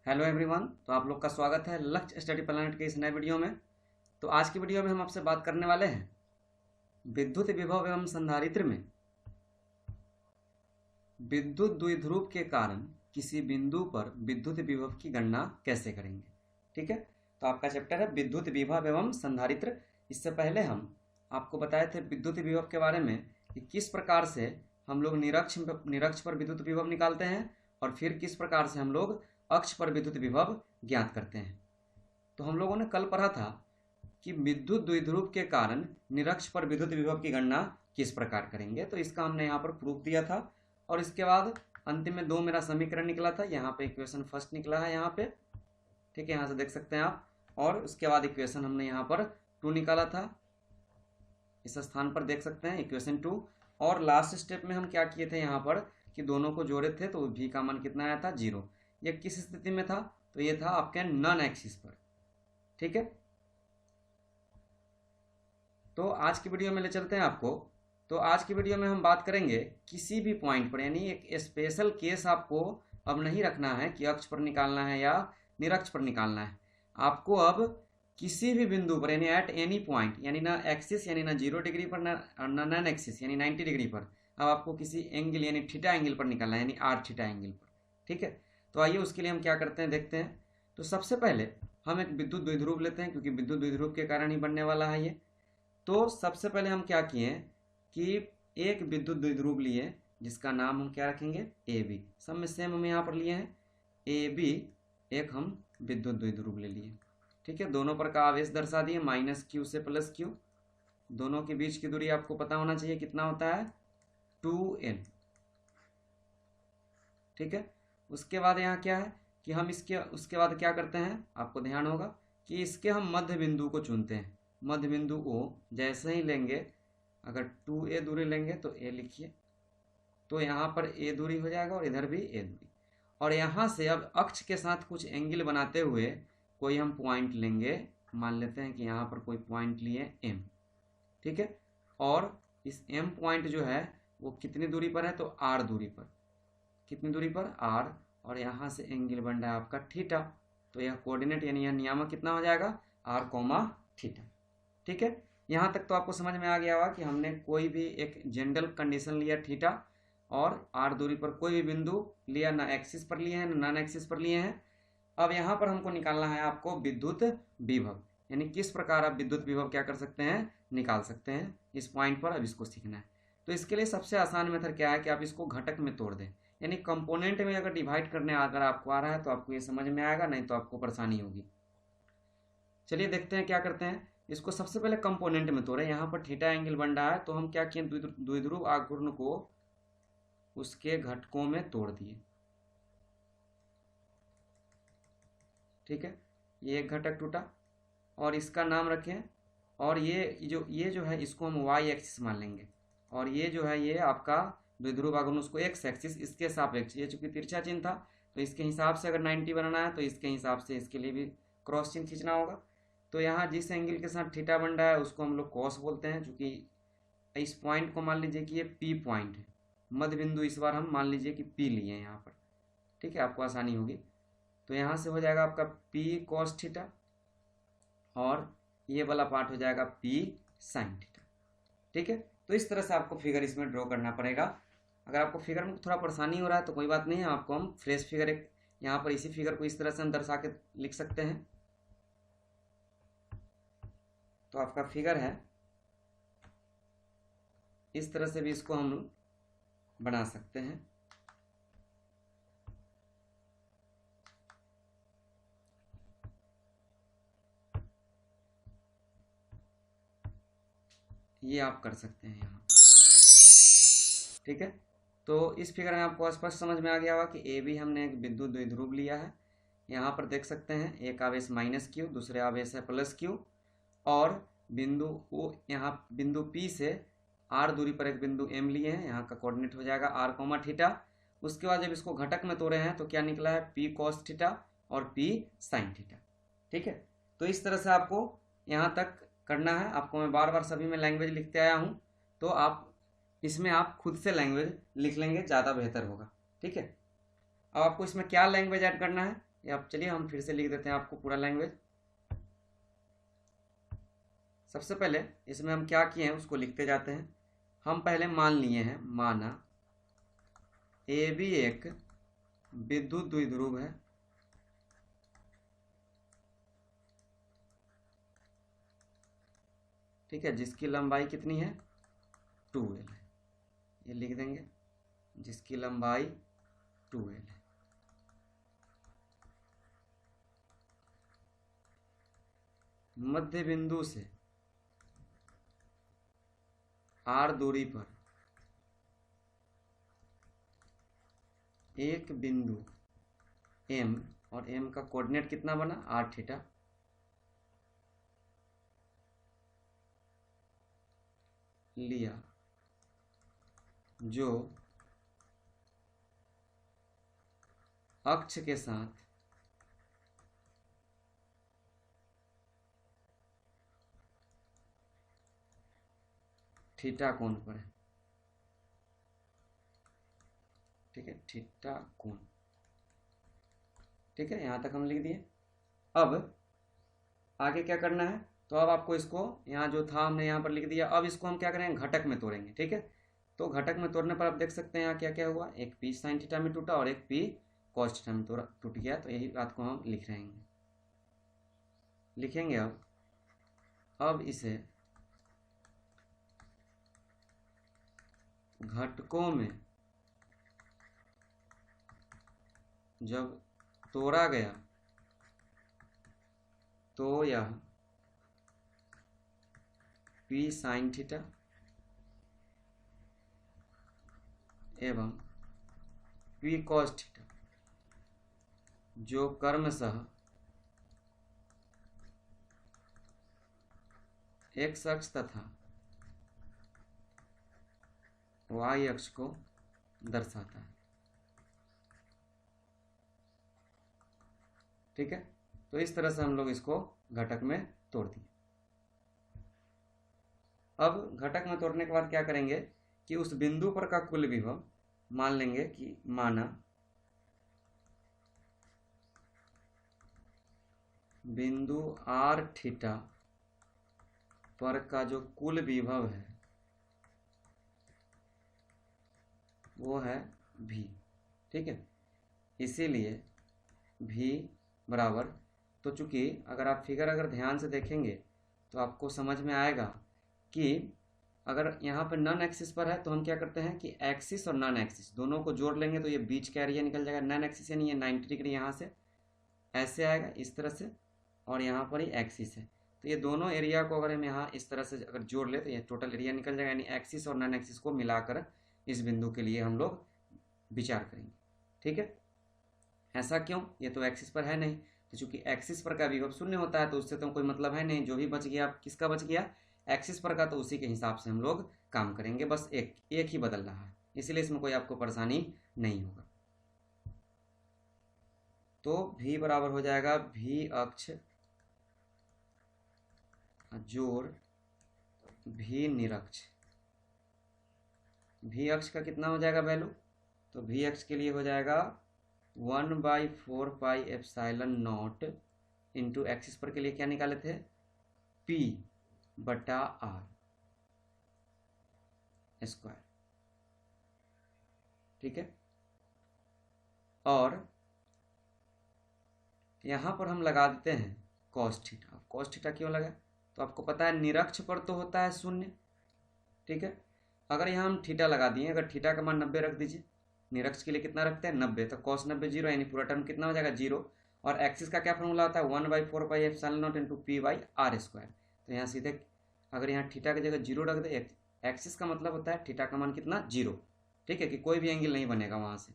Hello everyone. तो आप लोग का स्वागत है लक्ष्य स्टडी प्लानट के इस नए वीडियो में। तो आज की वीडियो में हम आपसे बात करने वाले हैं विद्युत विभव एवं संधारित्र में विद्युत द्विध्रुव के कारण किसी बिंदु पर विद्युत विभव की गणना कैसे करेंगे। ठीक है, तो आपका चैप्टर है विद्युत विभव एवं संधारित्र। इससे पहले हम आपको बताए थे विद्युत विभव के बारे में कि किस प्रकार से हम लोग निरक्ष पर विद्युत विभव निकालते हैं और फिर किस प्रकार से हम लोग अक्ष पर विद्युत विभव ज्ञात करते हैं। तो हम लोगों ने कल पढ़ा था कि विद्युत द्विध्रुव के कारण निरक्ष पर विद्युत विभव की गणना किस प्रकार करेंगे। तो इसका हमने यहाँ पर प्रूफ दिया था और इसके बाद अंतिम में दो मेरा समीकरण निकला था। यहाँ पे इक्वेशन फर्स्ट निकला है यहाँ पे, ठीक है, यहाँ से देख सकते हैं आप। और उसके बाद इक्वेशन हमने यहाँ पर 2 निकाला था, इस स्थान पर देख सकते हैं इक्वेशन 2। और लास्ट स्टेप में हम क्या किए थे यहाँ पर कि दोनों को जोड़े थे तो v का मान कितना आया था 0। ये किस स्थिति में था, तो ये था आपके नॉन एक्सिस पर। ठीक है, तो आज की वीडियो में ले चलते हैं आपको। तो आज की वीडियो में हम बात करेंगे किसी भी पॉइंट पर, यानी एक स्पेशल केस आपको अब नहीं रखना है कि अक्ष पर निकालना है या निरक्ष पर निकालना है। आपको अब किसी भी बिंदु पर यानी एट एनी पॉइंट, यानी ना एक्सिस यानी ना 0 डिग्री पर ना नॉन एक्सिस यानी 90 डिग्री पर, अब आपको किसी एंगल यानी थीटा एंगल पर निकालना है, यानी आर थीटा एंगल पर। ठीक है, तो आइए उसके लिए हम क्या करते हैं देखते हैं। तो सबसे पहले हम एक विद्युत द्विध्रुव लेते हैं, क्योंकि विद्युत द्विध्रुव के कारण ही बनने वाला है ये। तो सबसे पहले हम क्या किए कि एक विद्युत द्विध्रुव लिए जिसका नाम हम क्या रखेंगे ए बी। सब में सेम हम यहाँ पर लिए हैं ए बी, एक हम विद्युत द्विध्रुव ले लिए। ठीक है, दोनों पर का आवेश दर्शा दिए -q से +q। दोनों के बीच की दूरी आपको पता होना चाहिए कितना होता है 2n। ठीक है, उसके बाद यहाँ क्या है कि हम उसके बाद क्या करते हैं, आपको ध्यान होगा कि इसके हम मध्य बिंदु को चुनते हैं। मध्य बिंदु O जैसे ही लेंगे, अगर 2a दूरी लेंगे तो a लिखिए, तो यहाँ पर a दूरी हो जाएगा और इधर भी a दूरी। और यहाँ से अब अक्ष के साथ कुछ एंगल बनाते हुए कोई हम पॉइंट लेंगे। मान लेते हैं कि यहाँ पर कोई पॉइंट लिए M। ठीक है, और इस M पॉइंट जो है वो कितनी दूरी पर है, तो R दूरी पर। कितनी दूरी पर, R। और यहाँ से एंगल बन रहा है आपका थीटा, तो यह कोऑर्डिनेट यानी यह नियामक कितना हो जाएगा r, थीटा। ठीक है, यहाँ तक तो आपको समझ में आ गया होगा कि हमने कोई भी एक जनरल कंडीशन लिया थीटा और r दूरी पर कोई भी बिंदु लिया, ना एक्सिस पर लिए हैं ना नॉन एक्सिस पर लिए हैं। अब यहाँ पर हमको निकालना है आपको विद्युत विभव, यानी किस प्रकार आप विद्युत विभव क्या कर सकते हैं, निकाल सकते हैं इस पॉइंट पर। अब इसको सीखना है। तो इसके लिए सबसे आसान मेथड क्या है कि आप इसको घटक में तोड़ दें, यानी कंपोनेंट में अगर डिवाइड करने अगर आपको आ रहा है तो आपको ये समझ में आएगा, नहीं तो आपको परेशानी होगी। चलिए देखते हैं क्या करते हैं। इसको सबसे पहले कंपोनेंट में तोड़े। यहाँ पर थीटा एंगल बन रहा है तो हम क्या किए, द्विध्रुव आघूर्ण को उसके घटकों में तोड़ दिए। ठीक है, ये एक घटक टूटा और इसका नाम रखें, और ये जो है इसको हम y एक्सिस मान लेंगे, और ये जो है ये आपका द्विध्रुव आघूर्ण उसको x एक्सिस, इसके सापेक्ष। ये चूंकि तिरछा चिन्ह था तो इसके हिसाब से अगर 90 बनाना है तो इसके हिसाब से इसके लिए भी क्रॉस चिन्ह खींचना होगा। तो यहाँ जिस एंगल के साथ थीटा बन रहा है उसको हम लोग कॉस बोलते हैं। चूंकि इस पॉइंट को मान लीजिए कि ये P पॉइंट है, मध्य बिंदु इस बार हम मान लीजिए कि P लिए हैं यहाँ पर। ठीक है, आपको आसानी होगी। तो यहाँ से हो जाएगा आपका P cos थीटा और ये वाला पार्ट हो जाएगा P sin थीटा। ठीक है, तो इस तरह से आपको फिगर इसमें ड्रॉ करना पड़ेगा। अगर आपको फिगर में थोड़ा परेशानी हो रहा है तो कोई बात नहीं है, आपको हम फ्रेश फिगर एक यहाँ पर इसी फिगर को इस तरह से हम दर्शा के लिख सकते हैं। तो आपका फिगर है, इस तरह से भी इसको हम बना सकते हैं। ये आप कर सकते हैं यहाँ। ठीक है, तो इस फिगर में आपको स्पष्ट समझ में आ गया होगा कि ए बी हमने एक विद्युत द्विध्रुव लिया है। यहाँ पर देख सकते हैं एक आवेश -q, दूसरे आवेश है +q, और बिंदु ओ यहाँ बिंदु P से r दूरी पर एक बिंदु M लिए हैं। यहाँ का कोऑर्डिनेट हो जाएगा r, थीटा। उसके बाद जब इसको घटक में तोड़े हैं तो क्या निकला है P cos थीटा और P sin थीटा। ठीक है, तो इस तरह से आपको यहाँ तक करना है। आपको मैं बार बार सभी में लैंग्वेज लिखते आया हूँ, तो आप इसमें आप खुद से लैंग्वेज लिख लेंगे, ज़्यादा बेहतर होगा। ठीक है, अब आपको इसमें क्या लैंग्वेज ऐड करना है, या आप चलिए हम फिर से लिख देते हैं आपको पूरा लैंग्वेज। सबसे पहले इसमें हम क्या किए हैं उसको लिखते जाते हैं। हम पहले मान लिए हैं, माना ए बी एक विद्युत द्विध्रुव है, ठीक है, जिसकी लंबाई कितनी है 2L है, ये लिख देंगे, जिसकी लंबाई 2L है। मध्य बिंदु से R दूरी पर एक बिंदु M, और M का कोऑर्डिनेट कितना बना r थीटा, लिया, जो अक्ष के साथ थीटा कोण पर है, ठीक है, थीटा कोण, ठीक है, यहाँ तक हम लिख दिए। अब आगे क्या करना है, तो अब आपको इसको यहाँ जो था हमने यहाँ पर लिख दिया, अब इसको हम क्या करेंगे घटक में तोड़ेंगे, ठीक है। तो घटक में तोड़ने पर आप देख सकते हैं यहाँ क्या क्या हुआ, एक p sin थीटा में टूटा और एक p cos थीटा में टूट गया, तो यही बात को हम लिख रहे हैं, लिखेंगे। अब इसे घटकों में जब तोड़ा गया तो यह p sin थीटा एवं p cos थीटा, जो क्रमशः x अक्ष तथा y अक्ष को दर्शाता है, ठीक है। तो इस तरह से हम लोग इसको घटक में तोड़ दिए। अब घटक में तोड़ने के बाद क्या करेंगे कि उस बिंदु पर का कुल विभव मान लेंगे कि माना बिंदु r थीटा पर का जो कुल विभव है वो है v, ठीक है। इसीलिए v बराबर, तो चूंकि अगर आप फिगर अगर ध्यान से देखेंगे तो आपको समझ में आएगा कि अगर यहाँ पर नॉन एक्सिस पर है तो हम क्या करते हैं कि एक्सिस और नॉन एक्सिस दोनों को जोड़ लेंगे, तो ये बीच का एरिया निकल जाएगा। नॉन एक्सिस यानी ये 90 डिग्री यहाँ से ऐसे आएगा इस तरह से, और यहाँ पर ही एक्सिस है, तो ये दोनों एरिया को अगर हम यहाँ इस तरह से अगर जोड़ ले तो ये टोटल एरिया निकल जाएगा, यानी एक्सिस और नॉन एक्सिस को मिलाकर इस बिंदु के लिए हम लोग विचार करेंगे, ठीक है। ऐसा क्यों, ये तो एक्सिस पर है नहीं, तो चूंकि एक्सिस पर का विभव शून्य होता है तो उससे तो कोई मतलब है नहीं, जो भी बच गया किसका बच गया एक्सिस पर का, तो उसी के हिसाब से हम लोग काम करेंगे, बस एक ही बदल रहा है, इसीलिए इसमें कोई आपको परेशानी नहीं होगा। तो v बराबर हो जाएगा v अक्ष जोड़ v निरक्ष। v अक्ष का कितना हो जाएगा वैल्यू, तो v अक्ष के लिए हो जाएगा 1/4πε0 इंटू एक्सिस पर के लिए क्या निकाले थे p बटा r स्क्वायर, ठीक है। और यहाँ पर हम लगा देते हैं cos थीटा। cos थीटा क्यों लगा, तो आपको पता है निरक्ष पर तो होता है शून्य, ठीक है। अगर यहाँ हम थीटा लगा दिए, अगर थीटा का मान 90 रख दीजिए, निरक्ष के लिए कितना रखते हैं 90, तो cos 90 जीरो, यानी पूरा टर्म कितना हो जाएगा जीरो। और एक्सिस का क्या फॉर्मूला होता है 1/4πε0 into P by R square, तो यहाँ सीधे अगर यहाँ थीटा की जगह जीरो रख दे, एक्सिस का मतलब होता है थीटा का मान कितना जीरो, ठीक है, कि कोई भी एंगल नहीं बनेगा वहाँ से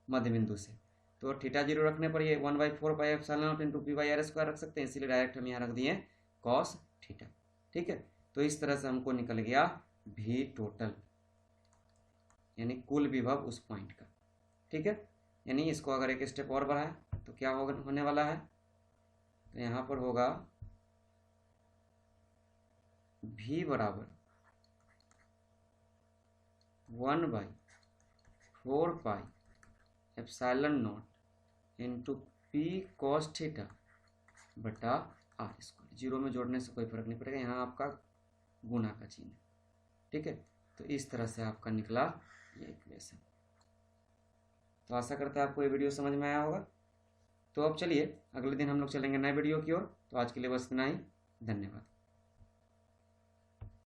मध्य बिंदु से, तो थीटा जीरो रखने पर ये 1/4πε0 into P by R square रख सकते हैं, इसीलिए डायरेक्ट हम यहाँ रख दिए cos थीटा, ठीक है। तो इस तरह से हमको निकल गया v टोटल, यानी कुल विभव उस पॉइंट का, ठीक है। यानी इसको अगर एक स्टेप और बढ़ाए तो क्या होने वाला है, तो यहाँ पर होगा v बराबर 1/4πε0 इंटू पी कॉस थीटा बटा आर स्क्वायर। जीरो में जोड़ने से कोई फर्क नहीं पड़ेगा, यहाँ आपका गुणा का चिन्ह, ठीक है। तो इस तरह से आपका निकला ये इक्वेशन। तो आशा करता है आपको ये वीडियो समझ में आया होगा। तो अब चलिए अगले दिन हम लोग चलेंगे नए वीडियो की ओर। तो आज के लिए बस इतना ही, धन्यवाद।